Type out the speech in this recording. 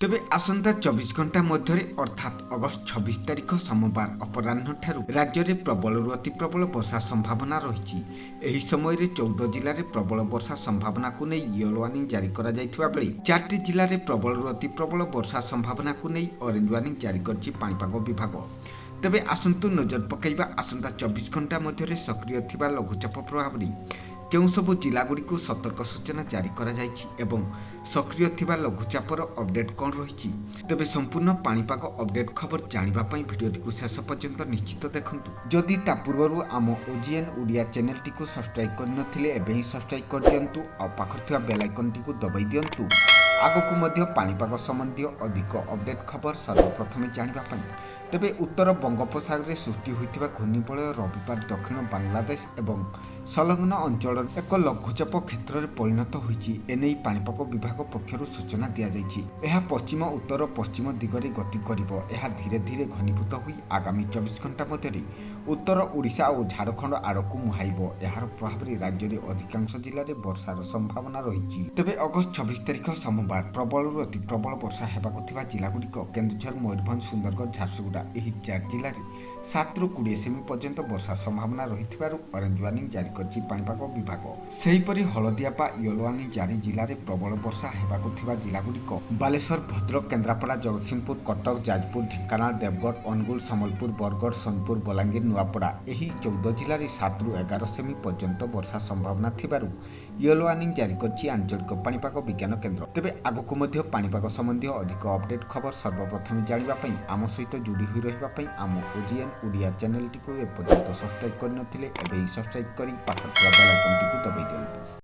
तेबे आसंता 24 घंटा मध्य अर्थात अगस्त 26 तारिख सोमवार अपराह्न ठारू राज्य में प्रबल अति प्रबल वर्षा संभावना रही। एही समय रे 14 जिले में प्रबल वर्षा संभावना को नहीं येलो वार्निंग जारी करा जायथिबा बेले 4टी जिले में प्रबल अति प्रबल वर्षा संभावना को नहीं ऑरेंज वार्निंग जारी करछि पाणीपाग विभाग। तेबे आसंतु नजर पकाइबा आसंता 24 घंटा मध्य सक्रिय थिबा लघुचाप प्रभाव केउं सबु जिलागुड़िक सतर्क सूचना जारी करा जायछि एवं सक्रिय थिबा लघुचापर अपडेट कौन रही। तेबे संपूर्ण पाणीपाग अपडेट खबर जानिबा पई भिडियोटी को शेष पर्यंत निश्चित देखंतु। जदि ता पूर्वरु आम ओजीएन ओडिया चैनल टी को सब्सक्राइब करनथिले एबे ही सब्सक्राइब कर दियंतु आ पाखर थिबा बेल आइकन टी को दबाई दियंतु। आगकु मध्य पाणीपाग संबंधी अधिक अपडेट खबर सर्वप्रथमे जानिबा पई। तेबे उत्तर बंगोपसागर में सृष्टि होइतिबा घूर्णिबलय रविवार दक्षिण बांग्लादेश एवं संलग्न अंचल एक लघुचाप क्षेत्र में परिणत होइछि। एनै पाणीपाग विभाग पक्षरु सूचना दिया जाइछि। एहा पश्चिम उत्तर पश्चिम दिगरे गति करिवो। एहा धीरे धीरे घनीभूत होई आगामी 24 घंटा मध्य उत्तर ओडिशा और झारखंड आड़कू मुहाइबो। एहार प्रभाव राज्य में अधिकांश जिले में वर्षार संभावना रही। तेबे अगस्त 26 तारिख सोमवार प्रबल अति प्रबल वर्षा हेबाकु थिबा जिलागुड़िक केन्दुझर मयूरभंज सुंदरगढ़ झारसुगुड़ा एही 4 जिले में 7 ରୁ 20 सेमी पर्यंत वर्षा संभावना रही ऑरेंज वार्निंग जारी करछि पाणीपाग विभाग। सेहीपरि हलदिया बा येलो वार्निंग जारी जिले में प्रबल वर्षा हेबाकु थिबा जिलागुड़िक बालेश्वर भद्रक केन्द्रापड़ा जगतसिंहपुर कटक जाजपुर ढेंकानाल देवगढ़ अनुगुल सम्बलपुर बरगढ़ सोनपुर बलांगीर नुआपड़ा एही 14 जिले में 7 ରୁ 11 सेमी पर्यंत वर्षा संभावना थिबारु येलो वार्निंग जारी करछि आंचलिक पाणीपाग विज्ञान केन्द्र। तेबे आगकु मध्य पाणीपाग संबंधी अधिक अपडेट खबर सर्वप्रथम जानिबा पई आम सहित जोड़ी होई रहिबा पई आम ओजीएन ओडिया चैनल टी को एपर्यंत सब्सक्राइब करनथिले एबे सब्सक्राइब करी पाखर बेल आइकन टी को दबाई दियंतु।